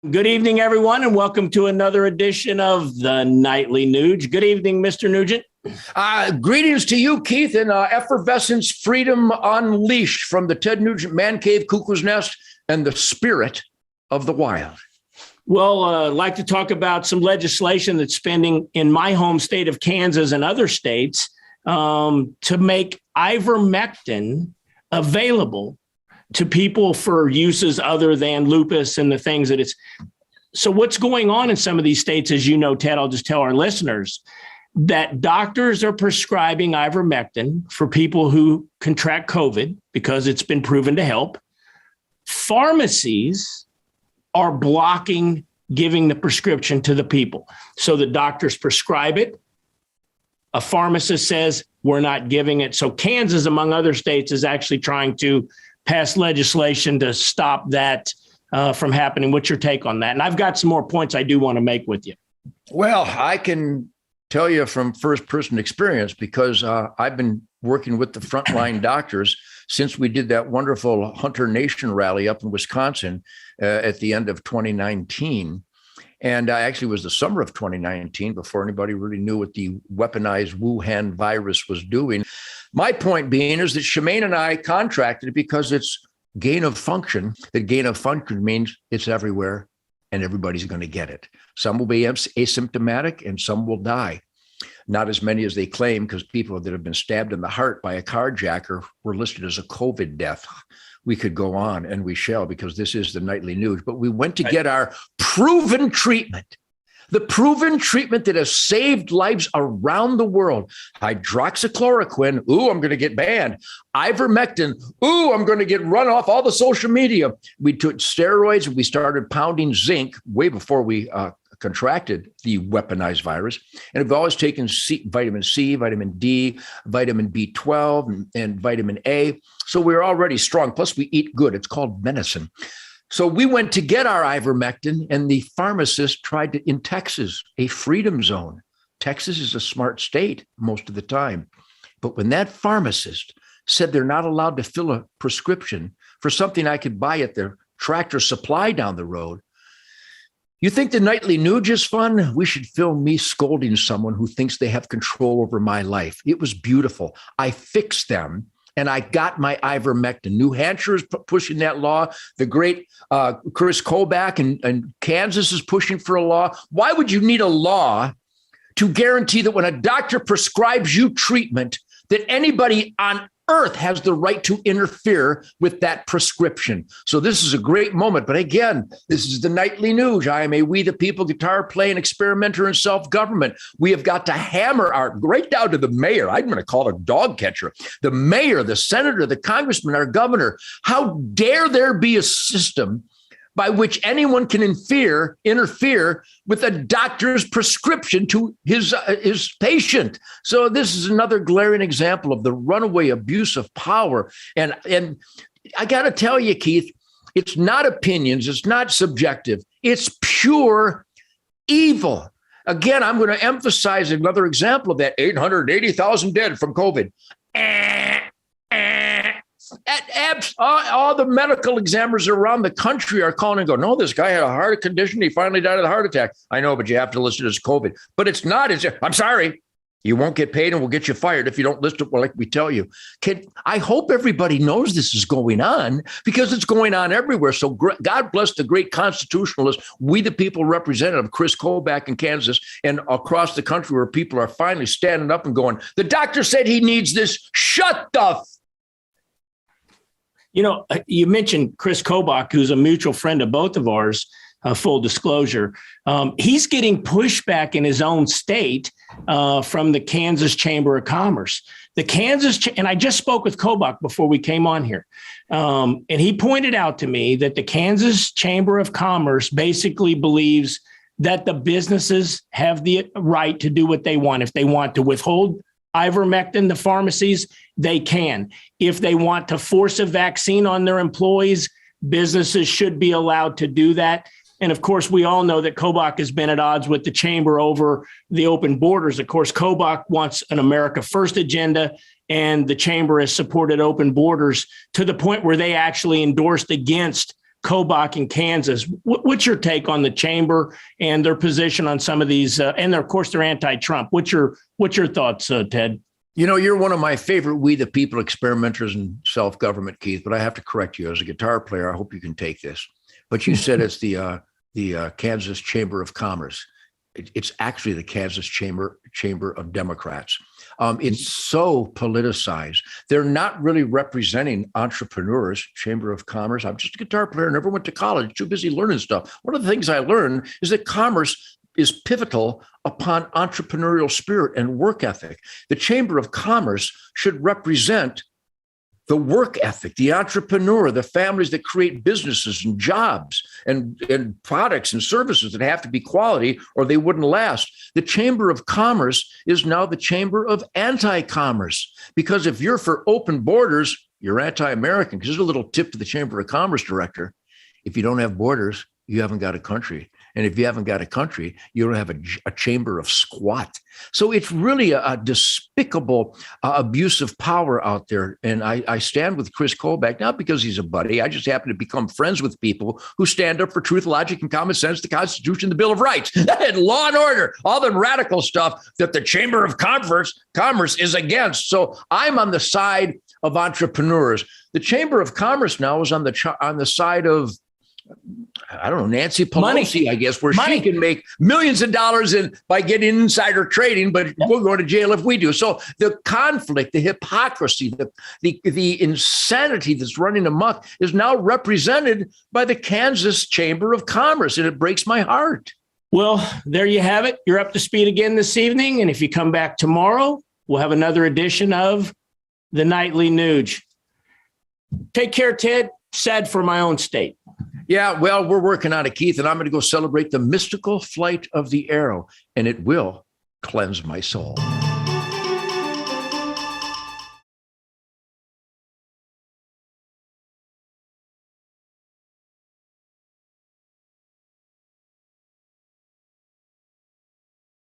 Good evening, everyone, and welcome to another edition of the Nightly Nuge. Good evening, Mr. Nugent. Greetings to you, Keith, and effervescence, freedom unleashed from the Ted Nugent man cave, cuckoo's nest, and the spirit of the wild. Well, I'd like to talk about some legislation that's pending in my home state of Kansas and other states to make ivermectin available to people for uses other than lupus and the things that it's. So what's going on in some of these states, as you know, Ted, I'll just tell our listeners that doctors are prescribing ivermectin for people who contract COVID because it's been proven to help. Pharmacies are blocking giving the prescription to the people. So the doctors prescribe it. A pharmacist says, we're not giving it. So Kansas, among other states, is actually trying to pass legislation to stop that from happening. What's your take on that? And I've got some more points I do want to make with you. Well, I can tell you from first-person experience because I've been working with the frontline doctors since we did that wonderful Hunter Nation rally up in Wisconsin at the end of 2019. And I actually was the summer of 2019 before anybody really knew what the weaponized Wuhan virus was doing. My point being is that Shemaine and I contracted it because it's gain of function. That gain of function means it's everywhere and everybody's going to get it. Some will be asymptomatic and some will die. Not as many as they claim, because people that have been stabbed in the heart by a carjacker were listed as a COVID death. We could go on, and we shall, because this is the Nightly News. But we went to get our proven treatment, the proven treatment that has saved lives around the world. Hydroxychloroquine, ooh, I'm going to get banned. Ivermectin, ooh, I'm going to get run off all the social media. We took steroids, and we started pounding zinc way before we contracted the weaponized virus. And we've always taken vitamin C, vitamin D, vitamin B12, and vitamin A. So we're already strong. Plus, we eat good. It's called medicine. So we went to get our ivermectin, and the pharmacist tried to, in Texas, a freedom zone. Texas is a smart state most of the time. But when that pharmacist said they're not allowed to fill a prescription for something I could buy at their Tractor Supply down the road, you think the Nightly Nuge is fun? We should film me scolding someone who thinks they have control over my life. It was beautiful. I fixed them, and I got my ivermectin. New Hampshire is pushing that law. The great Kris Kobach and Kansas is pushing for a law. Why would you need a law to guarantee that when a doctor prescribes you treatment, that anybody on earth has the right to interfere with that prescription? So this is a great moment. But again, this is the Nightly News. I am a We the People guitar playing experimenter in self-government. We have got to hammer our right down to the mayor. I'm going to call it a dog catcher. The mayor, the senator, the congressman, our governor. How dare there be a system by which anyone can interfere with a doctor's prescription to his patient. So this is another glaring example of the runaway abuse of power. And I got to tell you, Keith, it's not opinions. It's not subjective. It's pure evil. Again, I'm going to emphasize another example of that 880,000 dead from COVID. All the medical examiners around the country are calling and go, no, this guy had a heart condition. He finally died of a heart attack. I know, but you have to list it as COVID. But it's not. I'm sorry. You won't get paid and we'll get you fired if you don't list it like we tell you. I hope everybody knows this is going on because it's going on everywhere. So God bless the great constitutionalist, We the People representative, Kris Kobach in Kansas and across the country where people are finally standing up and going, the doctor said he needs this. Shut the You know, you mentioned Kris Kobach, who's a mutual friend of both of ours, full disclosure. He's getting pushback in his own state from the Kansas Chamber of Commerce. And I just spoke with Kobach before we came on here. And he pointed out to me that the Kansas Chamber of Commerce basically believes that the businesses have the right to do what they want. If they want to withhold ivermectin, the pharmacies, they can. If they want to force a vaccine on their employees, businesses should be allowed to do that. And of course, we all know that Kobach has been at odds with the chamber over the open borders. Of course, Kobach wants an America First agenda, and the chamber has supported open borders to the point where they actually endorsed against Kobach in Kansas. What's your take on the chamber and their position on some of these? And of course, they're anti-Trump. What's your thoughts, Ted? You know, you're one of my favorite We the People experimenters in self-government, Keith, but I have to correct you. As a guitar player, I hope you can take this. But you said it's the Kansas Chamber of Commerce. It's actually the Kansas Chamber of Democrats. It's so politicized. They're not really representing entrepreneurs. Chamber of Commerce. I'm just a guitar player, never went to college, too busy learning stuff. One of the things I learned is that commerce is pivotal upon entrepreneurial spirit and work ethic. The Chamber of Commerce should represent the work ethic, the entrepreneur, the families that create businesses and jobs and products and services that have to be quality or they wouldn't last. The Chamber of Commerce is now the Chamber of Anti-Commerce, because if you're for open borders, you're anti-American. Because there's a little tip to the Chamber of Commerce director. If you don't have borders, you haven't got a country. And if you haven't got a country, you don't have a chamber of squat. So it's really a despicable abuse of power out there. And I stand with Kris Kobach, not because he's a buddy. I just happen to become friends with people who stand up for truth, logic, and common sense, the Constitution, the Bill of Rights, and law and order, all the radical stuff that the Chamber of Commerce is against. So I'm on the side of entrepreneurs. The Chamber of Commerce now is on the side of, I don't know, Nancy Pelosi, Money. I guess, where she can make millions of dollars by getting insider trading, but we'll go to jail if we do. So the conflict, the hypocrisy, the insanity that's running amok is now represented by the Kansas Chamber of Commerce, and it breaks my heart. Well, there you have it. You're up to speed again this evening. And if you come back tomorrow, we'll have another edition of the Nightly Nuge. Take care, Ted. Sad for my own state. Yeah, well, we're working on it, Keith, and I'm going to go celebrate the mystical flight of the arrow, and it will cleanse my soul.